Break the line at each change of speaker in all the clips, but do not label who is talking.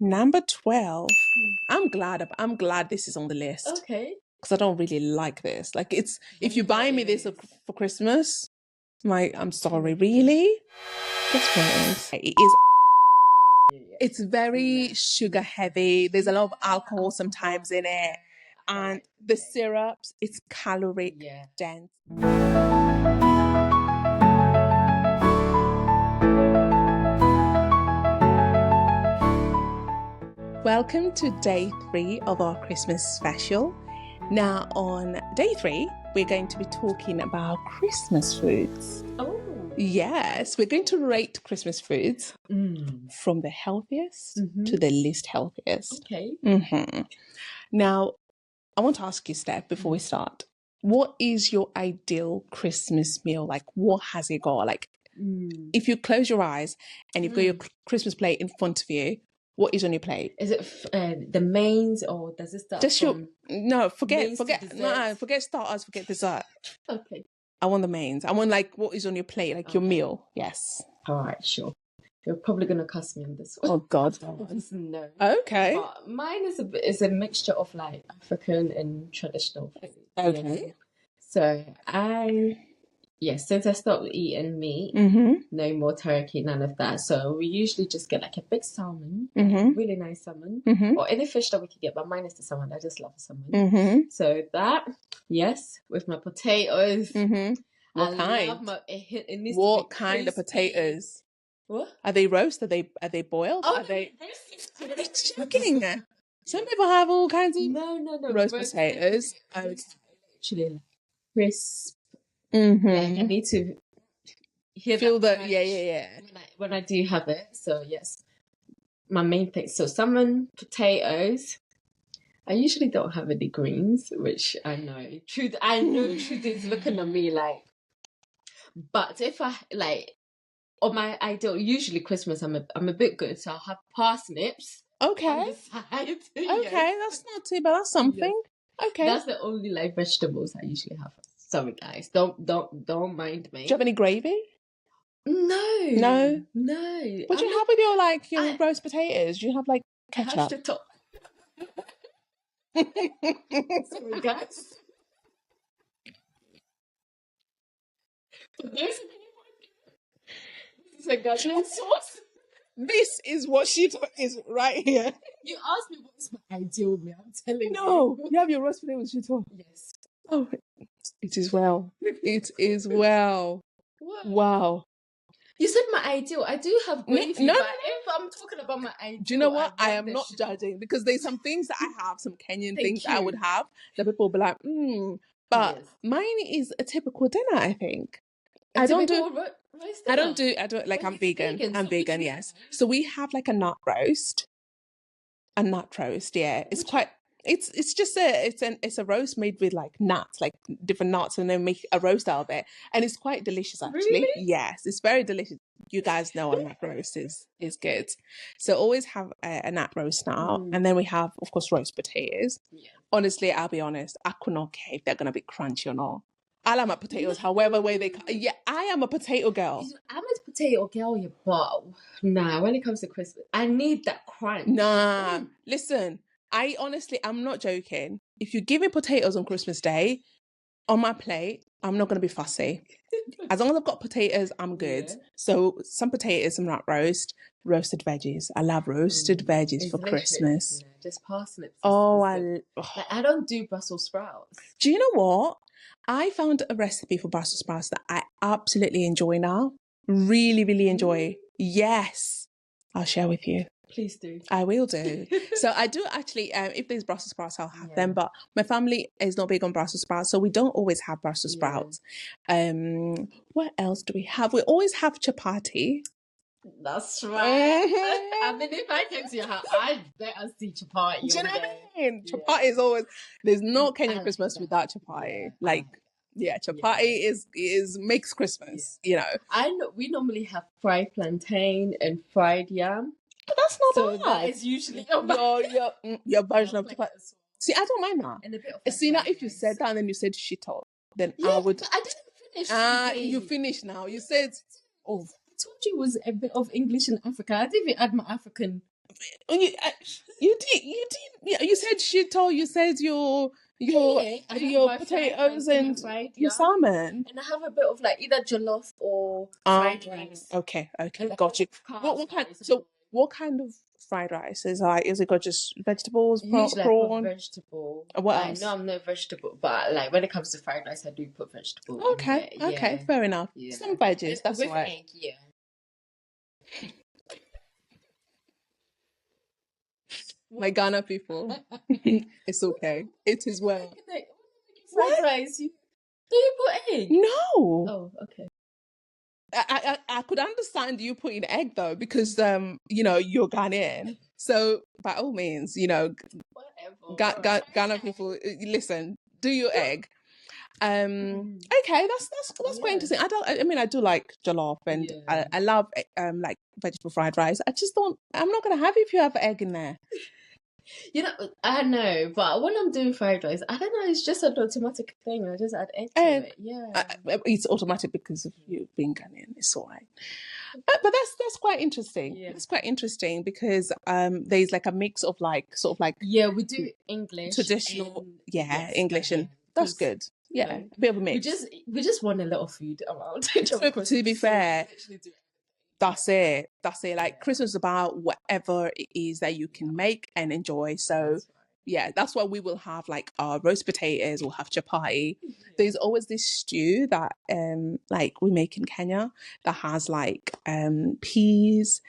Number 12. I'm glad this is on the list.
Okay.
Because I don't really like this. Like, it's if you buy me this for Christmas, I'm sorry, really? Guess what it is? It is. It's very sugar heavy. There's a lot of alcohol sometimes in it. And the syrups, it's caloric dense. Welcome to day 3 of our Christmas special. Now, on day 3, we're going to be talking about Christmas foods.
Oh.
Yes, we're going to rate Christmas foods from the healthiest to the least healthiest.
Okay.
Now, I want to ask you, Steph, before we start, what is your ideal Christmas meal? Like, what has it got? Like, if you close your eyes and you've got your Christmas plate in front of you, what is on your plate?
Is it the mains, or does it start
Just
from
forget starters, forget dessert.
Okay.
I want the mains. I want, like, what is on your plate, like your meal. Yes.
All right, sure. You're probably going to cuss me on this one.
Oh, God.
No.
Okay.
But mine is a mixture of, like, African and traditional food.
Okay.
Yeah. So since I stopped eating meat, no more turkey, none of that. So we usually just get like a big salmon, really nice salmon, or any fish that we could get, but mine is the salmon. I just love salmon. So that, yes, with my potatoes.
What kind? What kind of potatoes?
What?
Are they roast? Are they boiled?
Oh,
are they joking? Some people have all kinds of roast potatoes.
Actually, like crisp. Like, I need to
feel that
when I do have it. So yes, my main thing. So salmon, potatoes. I usually don't have any greens, which I know. Truth is looking at me like. But if I like, on my ideal, usually Christmas, I'm a bit good, so I'll have parsnips.
Okay.
On the side.
Okay, that's not too bad. That's something. Yes. Okay.
That's the only like vegetables I usually have. Sorry, guys. Don't mind me.
Do you have any gravy?
No.
What do you have with your roast potatoes? Do you have like ketchup?
I have to talk. Sorry, guys. This is a Gajin sauce.
This is what she is right here.
You asked me what's my ideal meal. I'm telling you.
No, you have your roast potatoes with shito.
Yes.
Oh, it is well. It is well.
What?
Wow.
You said my ideal. I do have gravy,
no.
If I'm talking about my ideal...
Do you know what? I am not judging, because there's some things that I have, some Kenyan things I would have, that people will be like, But mine is a typical dinner, I think. I'm vegan. I'm vegan, yes. So we have like a nut roast. Yeah. It's quite... It's just it's a roast made with like nuts, like different nuts, and then make a roast out of it, and it's quite delicious actually.
Really?
Yes, it's very delicious. You guys know a nut roast is good, so always have a nut roast now, and then we have, of course, roast potatoes. Yeah. Honestly, I'll be honest, I could not care if they're gonna be crunchy or not. I like my potatoes however way they come. Yeah, I am a potato girl.
I'm a potato girl, but when it comes to Christmas, I need that crunch.
Listen. I'm not joking. If you give me potatoes on Christmas Day on my plate, I'm not going to be fussy. As long as I've got potatoes, I'm good. Yeah. So some potatoes, some nut roasted veggies. I love roasted veggies for Christmas.
Yeah, just parsnips.
I
don't do Brussels sprouts.
Do you know what? I found a recipe for Brussels sprouts that I absolutely enjoy now. Really, really enjoy. Yes. I'll share with you.
Please do.
I will do. So I do actually, if there's Brussels sprouts, I'll have them. But my family is not big on Brussels sprouts, so we don't always have Brussels sprouts. What else do we have? We always have chapati.
That's right. I mean, if I came to your house, I'd better see chapati.
Do you know what I mean? Chapati is always... There's no Kenyan Christmas without chapati. Chapati is makes Christmas, you know.
We normally have fried plantain and fried yam.
But that's not bad.
That is usually
your version of chapati. See, I don't mind that.
And a bit of
see, now if you said that and then you said shito, then I would...
I didn't finish.
You finished now. You said...
I told you it was a bit of English in Africa. I didn't even add my African
You said shito. You said your
I have
your
my fried
potatoes
rice
and
fried,
your salmon.
and I have a bit of like either jollof or fried rice.
Okay,
And
got you.
carbs
What kind?
rice.
So what kind of fried rice is like? Is it got just vegetables,
Usually I put
prawn?
vegetable.
What
I
else?
know I'm no vegetable, but like when it comes to fried rice, I do put vegetable in
Okay,
there.
okay,
Yeah.
fair enough.
Yeah.
Some veggies,
And
that's
with
right.
egg, yeah.
My Ghana people, it's okay. It is well.
Fried
What?
rice. Do you put egg?
No.
Oh, okay.
I could understand you putting egg though, because you're Ghanaian. So by all means,
Whatever.
Ghana people, listen, do your egg. Okay, that's quite interesting. I mean, I do like jollof, and I love like vegetable fried rice. I just don't. I'm not gonna have it if you have egg in there.
I know, but when I'm doing fried rice, I don't know, it's just an automatic thing. I just add egg to it. Yeah.
It's automatic because of you being Ghanaian. It's all right. But that's quite interesting.
Yeah.
It's quite interesting because there's like a mix of like sort of like
we do English
traditional
yes,
English, and that's good. Yeah, a bit of a mix.
We just want a lot of food around.
To be fair, that's it. Like Christmas is about whatever it is that you can make and enjoy. So yeah, that's why we will have like our roast potatoes, we'll have chapati. There's always this stew that like we make in Kenya that has like peas,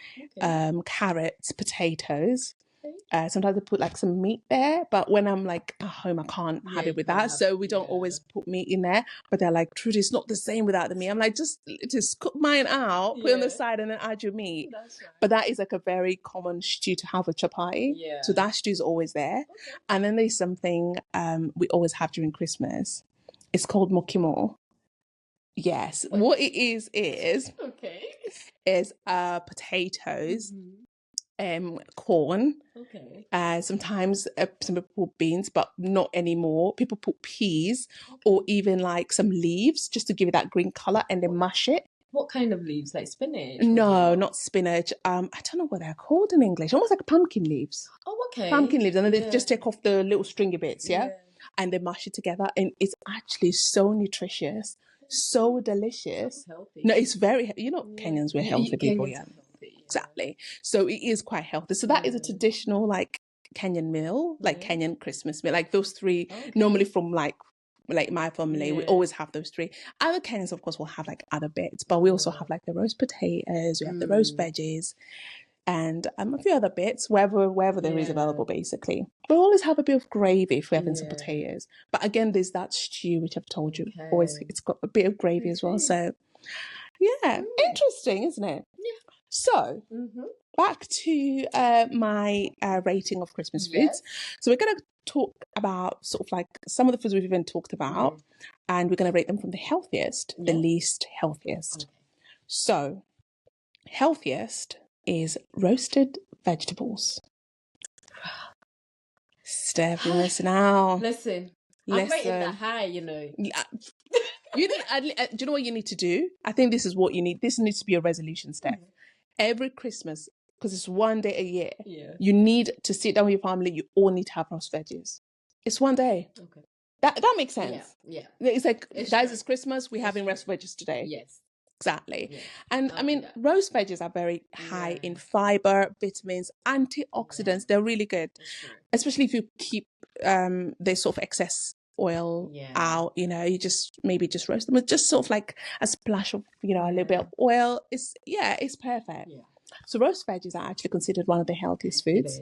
carrots, potatoes. Sometimes I put like some meat there, but when I'm like at home, I can't have it with that. So we don't always put meat in there. But they're like, Trudy, it's not the same without the meat. I'm like, just cook mine out, put it on the side, and then add your meat. That's right. But that is like a very common stew to have with chapati. Yeah. So that stew is always there. Okay. And then there's something we always have during Christmas. It's called mokimo. Yes. What it is
okay,
is potatoes. Corn.
Okay.
Sometimes some people put beans, but not anymore. People put peas or even like some leaves just to give it that green color, and then mash it.
What kind of leaves? Like spinach?
No, not spinach. I don't know what they're called in English. Almost like pumpkin leaves.
Oh, okay.
Pumpkin leaves, and then they just take off the little stringy bits, and they mash it together, and it's actually so nutritious, so delicious.
Healthy.
No, it's very. Kenyans, we're healthy people, Exactly. So it is quite healthy. So that is a traditional like Kenyan meal, like Kenyan Christmas meal. Like those three, normally from like my family, we always have those three. Other Kenyans, of course, will have like other bits, but we also have like the roast potatoes, we have the roast veggies, and a few other bits wherever there is available, basically. We always have a bit of gravy if we're having some potatoes. But again, there's that stew which I've told you. Always, it's got a bit of gravy as well. So yeah, interesting, isn't it? Yeah. So, back to my rating of Christmas foods. So we're going to talk about sort of like some of the foods we've even talked about, and we're going to rate them from the healthiest, the least healthiest. Okay. So, healthiest is roasted vegetables. Steph, now.
Listen. I'm rating that high,
do you know what you need to do? I think this is what you need. This needs to be a resolution, Steph. Every Christmas, because it's one day a year, you need to sit down with your family. You all need to have roast veggies. It's one day. Okay. That makes sense. Yeah. It's like, guys, it's Christmas. We're having roast veggies today. Yes. Exactly. Yeah. And I mean, roast veggies are very high in fiber, vitamins, antioxidants. They're really good, especially if you keep the sort of excess oil out. You just maybe just roast them with just sort of like a splash of a little bit of oil. It's perfect. So roast veggies are actually considered one of the healthiest foods.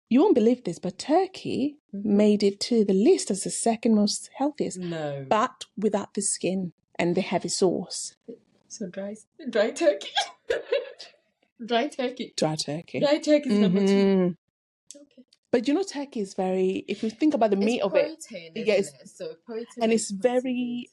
You won't believe this, but turkey made it to the list as the second most healthiest. No, but without the skin and the heavy sauce.
So dry turkey. Dry turkey.
Dry turkey.
Dry turkey is number 2. Okay.
But turkey is very, if you think about the meat of it,
so protein,
and it's very,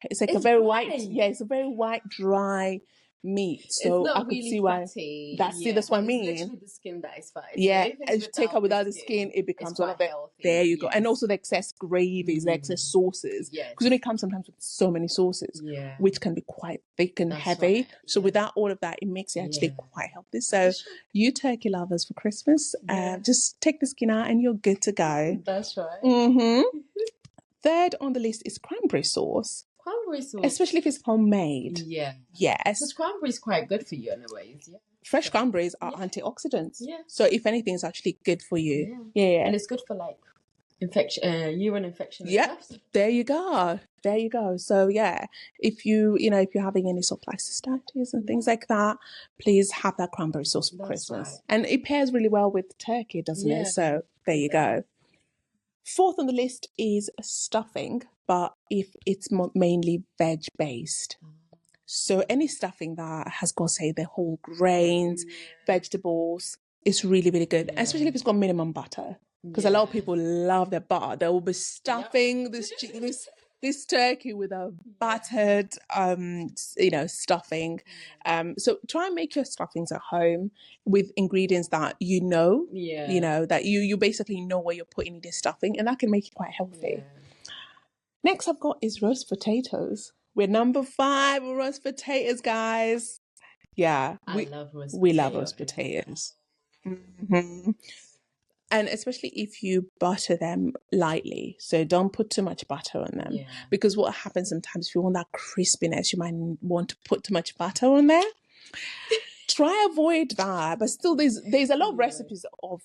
it's like a very white, it's a very white, dry meat.
It's
So I
not
could
really
see why.
fatty.
That's what I
It's
mean.
literally the skin that is fatty.
Yeah,
So if
and
it's
you take out without the skin, it
it's
becomes one
quite
of the.
healthy.
There you go, and
yes.
also the excess gravies, the excess sauces.
Yes.
Because when it comes sometimes with so many sauces,
Yeah.
which can be quite thick and
That's
heavy.
right,
So
yeah.
without all of that, it makes it actually
Yeah.
quite healthy. So you turkey lovers for Christmas,
Yeah.
just take the skin out and you're good to go.
That's right.
Mm-hmm. Third on the list is cranberry sauce.
Cranberry sauce.
Especially if it's homemade.
Yeah.
Yes.
Because cranberry is quite good for you in a way. Yeah.
Fresh cranberries are antioxidants.
Yeah.
So if anything, it's actually good for you. Yeah.
And it's good for like infection, urine infection.
Yeah. There you go. There you go. So yeah, if you're having any sort of like cystitis and things like that, please have that cranberry sauce for Christmas.
Right.
And it pairs really well with turkey, doesn't it? So there you go. Fourth on the list is stuffing, but if it's mainly veg based. So any stuffing that has got, say, the whole grains, vegetables, it's really, really good, especially if it's got minimum butter. Because a lot of people love their butter. They will be stuffing this turkey with a buttered, stuffing. So try and make your stuffings at home with ingredients that that you basically know what you're putting in this stuffing, and that can make it quite healthy. Next I've got is roast potatoes. We're number 5 with roast potatoes, guys. Yeah, we love roast potatoes. Mm-hmm. And especially if you butter them lightly. So don't put too much butter on them. Yeah. Because what happens sometimes, if you want that crispiness, you might want to put too much butter on there. Try avoid that. But still, there's a lot of recipes of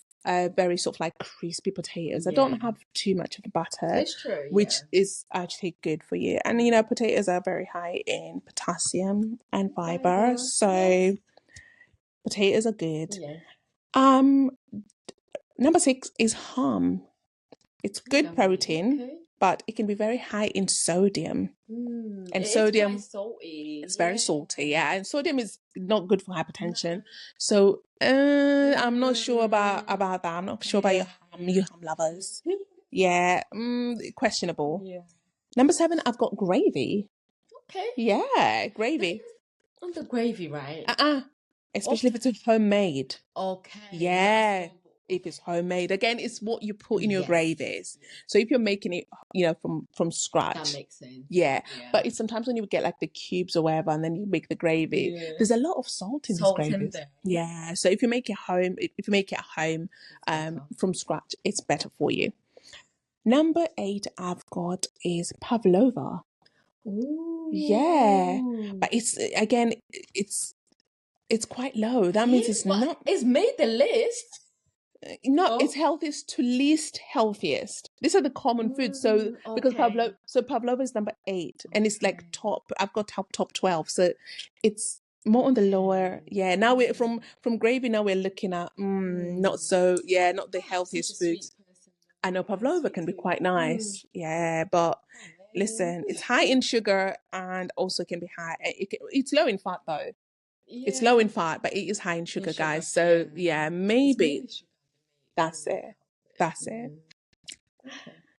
very sort of like crispy potatoes that don't have too much of the butter.
It's true.
Which is actually good for you. And, potatoes are very high in potassium and fiber. So potatoes are good. Yeah. Number 6 is ham. It's good protein, but it can be very high in sodium. And sodium is salty. It's very salty, yeah. And sodium is not good for hypertension. So I'm not sure about that. I'm not sure about you ham lovers. Yeah, questionable. Yeah. Number 7, I've got gravy. Okay. Yeah, gravy.
On the gravy, right?
Especially if it's homemade.
Okay.
Yeah. If it's homemade, again, it's what you put in your gravies. So if you're making it, from scratch,
that makes sense.
Yeah. But it's sometimes when you get like the cubes or whatever, and then you make the gravy, there's a lot of salt in these gravies. Yeah. So if you make it at home, from scratch, it's better for you. Number 8 I've got is pavlova. Ooh. Yeah. But it's quite low. That means it's not.
It's made the list.
It's healthiest to least healthiest. These are the common foods. So because pavlova is number 8, and it's like top. I've got top 12. So it's more on the lower. Yeah. Now we're from gravy. Now we're looking at not the healthiest foods. I know pavlova can be quite nice. Yeah, but listen, it's high in sugar and also can be high. It's low in fat though. Yeah. It's low in fat, but it is high in sugar, guys. So maybe that's it. Okay.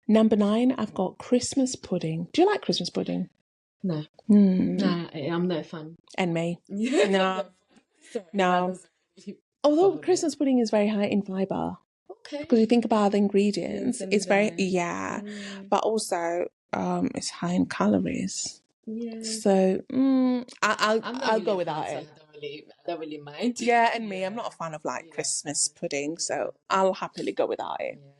Number 9, I've got Christmas pudding. Do you like Christmas pudding?
No. Nah, I'm no fan.
And me. No. No. Although Christmas pudding is very high in fiber. Okay. Because you think about the ingredients, it's very but also it's high in calories. Yeah. So I'll go without it.
I don't really mind.
Yeah, and me, I'm not a fan of like Christmas pudding, so I'll happily go without it. Yeah.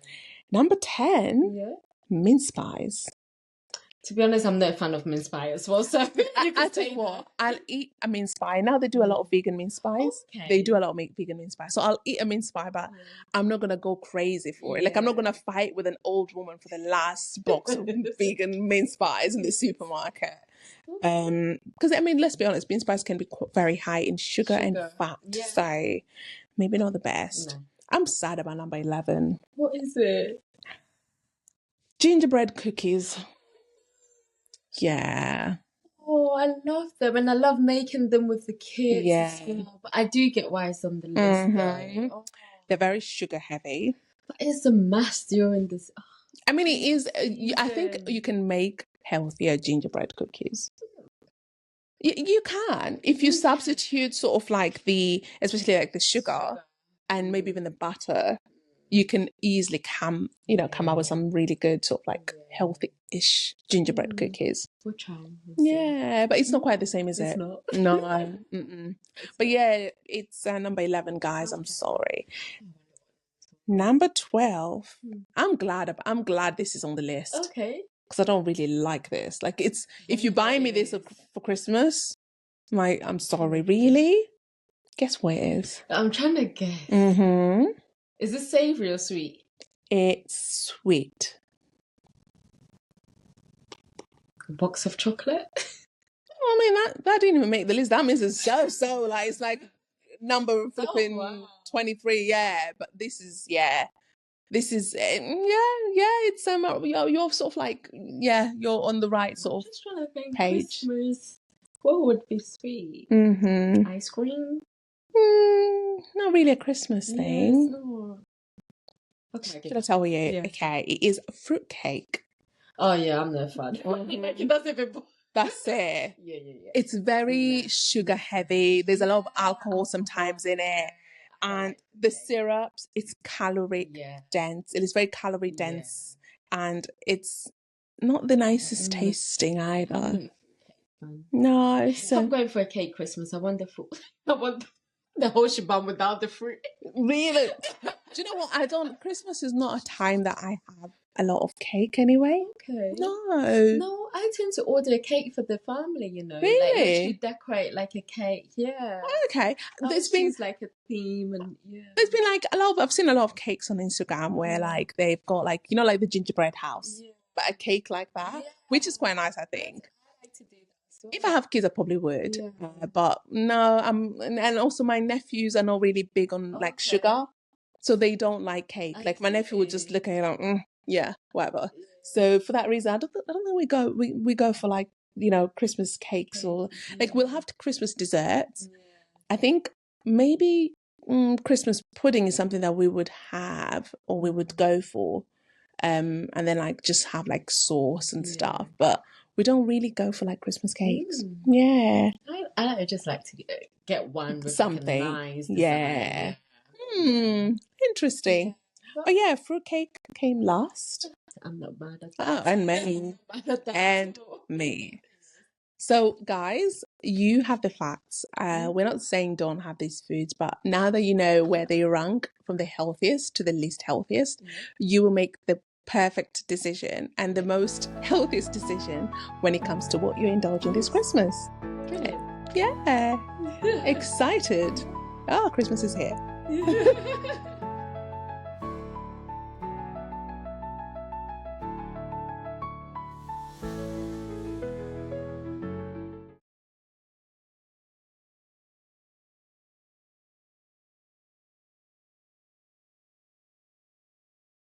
Number 10, mince pies.
To be honest, I'm not a fan of mince pie as well. So
I tell you what, I'll eat a mince pie. Now they do a lot of vegan mince pies. Okay. They do a lot of vegan mince pies. So I'll eat a mince pie, but I'm not gonna go crazy for it. Like I'm not gonna fight with an old woman for the last box of vegan mince pies in the supermarket. Because let's be honest, mince pies can be very high in sugar and fat. Yeah. So maybe not the best. No. I'm sad about number 11.
What is it?
Gingerbread cookies. Yeah.
Oh, I love them, and I love making them with the kids. Yeah. As well. But I do get why it's on the list. Though.
They're very sugar heavy.
But it's a must during this.
It is. I think you can make healthier gingerbread cookies. You can if you substitute sort of like especially like the sugar and maybe even the butter, you can easily come out with some really good sort of like healthy-ish gingerbread cookies.
We'll try.
Yeah, but it's not quite the same, is
It's
it?
not.
No. But yeah, it's number 11, guys. I'm sorry. Number 12. I'm glad this is on the list.
Okay.
Because I don't really like this. Like it's if you buy me this for Christmas, I'm sorry, really? Guess what it is?
I'm trying to guess.
Mm-hmm.
Is it savory or sweet?
It's sweet.
A box of chocolate?
I mean that didn't even make the list. That means it's so like it's like number flipping 23. Yeah, but this is This is it's you're sort of like you're on the right sort of
just trying to think
page.
Christmas. What would be sweet?
Mm-hmm.
Ice cream?
Not really a Christmas thing.
Yes, no. Okay.
Should I tell you?
Yeah.
Okay, it is a fruitcake.
Oh yeah, I'm no fan.
That's it.
Yeah.
It's very sugar heavy. There's a lot of alcohol sometimes in it. And the syrups, it's calorie dense. It is very calorie dense. And it's not the nicest tasting either. No. So
I'm going for a cake Christmas. I want the whole shebang without the fruit.
Really? Do you know what? Christmas is not a time that I have a lot of cake anyway.
Okay.
No,
I tend to order a cake for the family,
Really?
Like literally decorate like a cake. Yeah.
Okay.
There's been like a theme and
there's been like I've seen a lot of cakes on Instagram where like they've got like like the gingerbread house. But a cake like that, which is quite nice, I think.
I like to do that.
If I have kids, I probably would. But no, and also my nephews are not really big on like sugar, so they don't like cake. Like my nephew would just look at it like, whatever. So for that reason, I don't think we go for like Christmas cakes or like we'll have Christmas desserts. I think maybe Christmas pudding is something that we would have or we would go for, and then like just have like sauce and stuff, but we don't really go for like Christmas cakes. Yeah.
I just like to get one with
something.
Like a nice
design. Interesting. But yeah, fruitcake came last.
I'm not bad at that.
And me. And me. So guys, you have the facts. We're not saying don't have these foods, but now that you know where they rank from the healthiest to the least healthiest, you will make the perfect decision and the most healthiest decision when it comes to what you're indulging this Christmas.
Brilliant.
Yeah. Excited. Oh, Christmas is here.